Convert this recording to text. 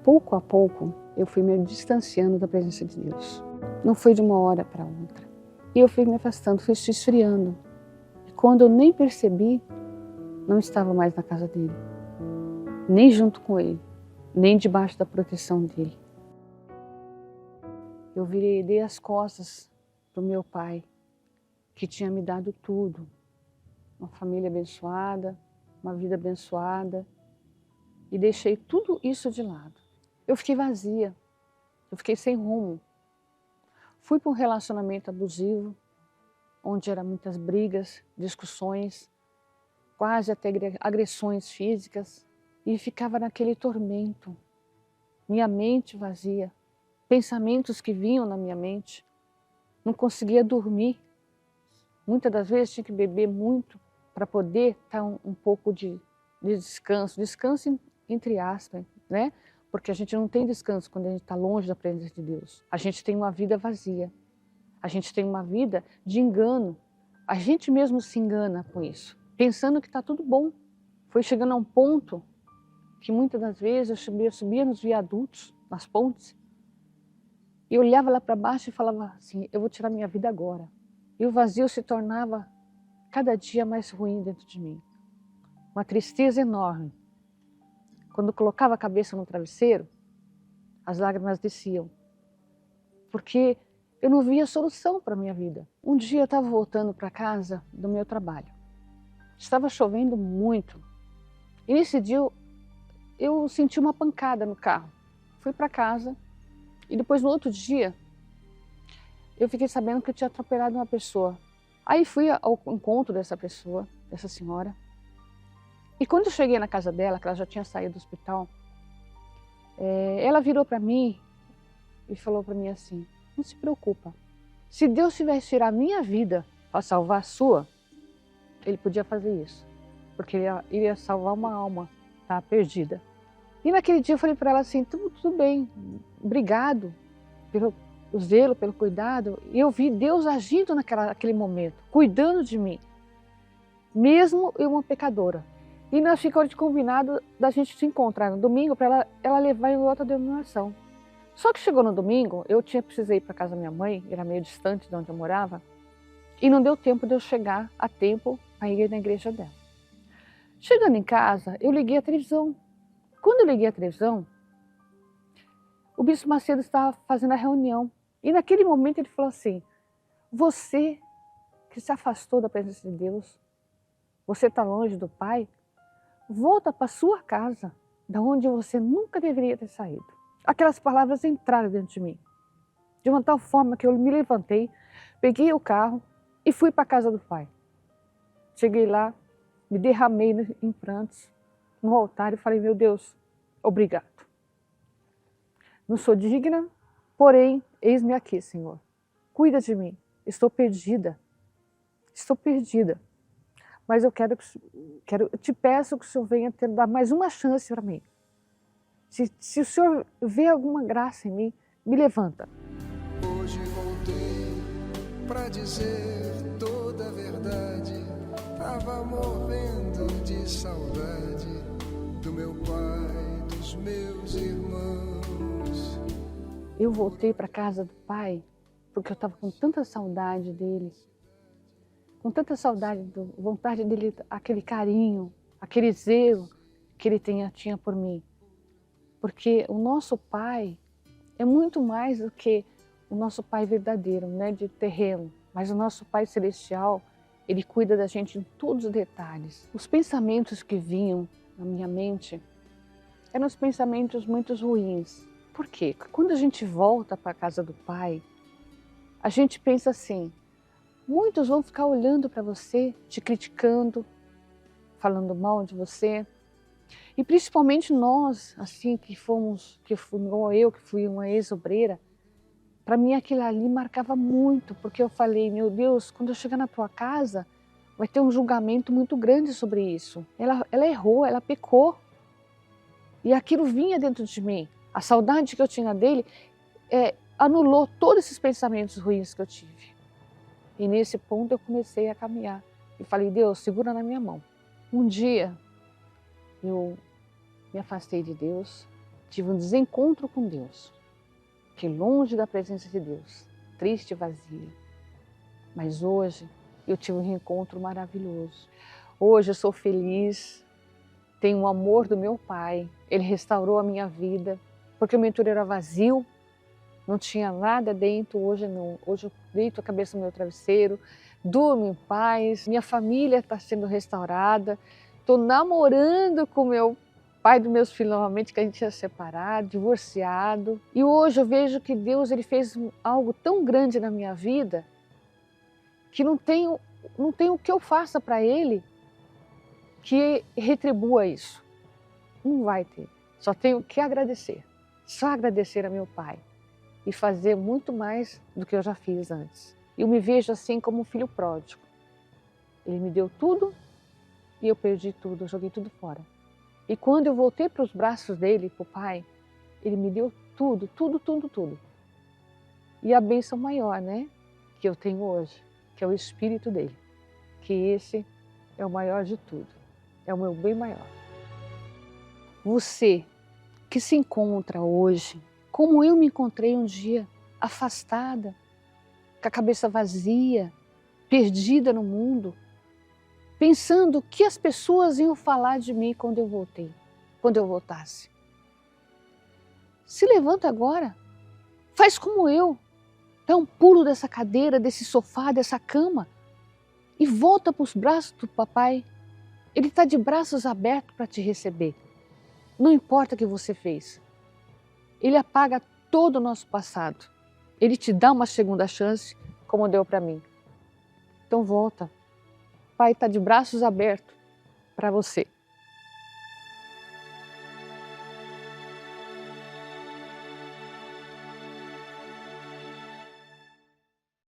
pouco a pouco, eu fui me distanciando da presença de Deus. Não foi de uma hora para outra. E eu fui me afastando, fui se esfriando. E quando eu nem percebi, não estava mais na casa dele. Nem junto com ele, nem debaixo da proteção dele. Eu dei as costas para o meu pai, que tinha me dado tudo. Uma família abençoada, uma vida abençoada. E deixei tudo isso de lado. Eu fiquei vazia, eu fiquei sem rumo. Fui para um relacionamento abusivo, onde eram muitas brigas, discussões, quase até agressões físicas. E ficava naquele tormento. Minha mente vazia, pensamentos que vinham na minha mente. Não conseguia dormir. Muitas das vezes tinha que beber muito para poder estar um pouco de descanso. Descanso entre aspas, né? Porque a gente não tem descanso quando a gente está longe da presença de Deus. A gente tem uma vida vazia. A gente tem uma vida de engano. A gente mesmo se engana com isso, pensando que está tudo bom. Foi chegando a um ponto que muitas das vezes eu subia nos viadutos, nas pontes, e eu olhava lá para baixo e falava assim, eu vou tirar minha vida agora. E o vazio se tornava cada dia mais ruim dentro de mim. Uma tristeza enorme. Quando eu colocava a cabeça no travesseiro, as lágrimas desciam. Porque eu não via solução para a minha vida. Um dia eu estava voltando para casa do meu trabalho. Estava chovendo muito. E nesse dia eu senti uma pancada no carro. Fui para casa e depois no outro dia eu fiquei sabendo que eu tinha atropelado uma pessoa. Aí fui ao encontro dessa pessoa, dessa senhora. E quando eu cheguei na casa dela, que ela já tinha saído do hospital, ela virou para mim e falou para mim assim, não se preocupa, se Deus tivesse tirar a minha vida para salvar a sua, Ele podia fazer isso, porque Ele iria salvar uma alma, tá, perdida. E naquele dia eu falei para ela assim, tudo bem, obrigado pelo zelo, pelo cuidado. E eu vi Deus agindo naquele momento, cuidando de mim, mesmo eu uma pecadora. E nós ficamos de combinado da gente se encontrar no domingo para ela levar em outra denominação. Só que chegou no domingo, eu precisei ir para casa da minha mãe, era meio distante de onde eu morava, e não deu tempo de eu chegar a tempo para ir na igreja dela. Chegando em casa, eu liguei a televisão. Quando eu liguei a televisão, o Bispo Macedo estava fazendo a reunião. E naquele momento ele falou assim, você que se afastou da presença de Deus, você está longe do Pai, volta para sua casa, da onde você nunca deveria ter saído. Aquelas palavras entraram dentro de mim, de uma tal forma que eu me levantei, peguei o carro e fui para a casa do Pai. Cheguei lá, me derramei em prantos no altar e falei, meu Deus, obrigado. Não sou digna, porém, eis-me aqui, Senhor. Cuida de mim, estou perdida, mas eu te peço que o Senhor venha dar mais uma chance para mim. Se o Senhor vê alguma graça em mim, me levanta. Hoje voltei pra dizer toda a verdade. Tava morrendo de saudade do meu pai, dos meus irmãos. Eu voltei para casa do Pai porque eu estava com tanta saudade dele, com tanta saudade, vontade dele, aquele carinho, aquele zelo que ele tinha por mim. Porque o nosso Pai é muito mais do que o nosso Pai verdadeiro, né, de terreno. Mas o nosso Pai celestial, Ele cuida da gente em todos os detalhes. Os pensamentos que vinham na minha mente eram os pensamentos muito ruins. Por quê? Quando a gente volta para a casa do Pai, a gente pensa assim, muitos vão ficar olhando para você, te criticando, falando mal de você. E principalmente nós, assim, que fui uma ex-obreira, para mim aquilo ali marcava muito, porque eu falei, meu Deus, quando eu chegar na tua casa, vai ter um julgamento muito grande sobre isso. Ela errou, ela pecou. E aquilo vinha dentro de mim. A saudade que eu tinha dele anulou todos esses pensamentos ruins que eu tive. E nesse ponto eu comecei a caminhar. E falei, Deus, segura na minha mão. Um dia, eu me afastei de Deus, tive um desencontro com Deus. Fiquei longe da presença de Deus, triste e vazia. Mas hoje eu tive um reencontro maravilhoso. Hoje eu sou feliz, tenho o amor do meu Pai. Ele restaurou a minha vida, porque o meu interior era vazio, não tinha nada dentro. Hoje não. Hoje eu deito a cabeça no meu travesseiro, durmo em paz, minha família está sendo restaurada, estou namorando com meu pai dos meus filhos novamente, que a gente tinha separado, divorciado. E hoje eu vejo que Deus ele fez algo tão grande na minha vida que não tem o que eu faça para Ele que retribua isso. Não vai ter. Só tenho que agradecer. Só agradecer a meu Pai e fazer muito mais do que eu já fiz antes. Eu me vejo assim como um filho pródigo. Ele me deu tudo e eu perdi tudo, eu joguei tudo fora. E quando eu voltei para os braços dele, para o Pai, ele me deu tudo, tudo, tudo, tudo. E a bênção maior, né, que eu tenho hoje, que é o Espírito dele, que esse é o maior de tudo, é o meu bem maior. Você que se encontra hoje, como eu me encontrei um dia, afastada, com a cabeça vazia, perdida no mundo, pensando o que as pessoas iam falar de mim quando eu voltasse. Se levanta agora, faz como eu, dá um pulo dessa cadeira, desse sofá, dessa cama e volta para os braços do papai. Ele está de braços abertos para te receber. Não importa o que você fez. Ele apaga todo o nosso passado. Ele te dá uma segunda chance, como deu para mim. Então volta. O Pai está de braços abertos para você.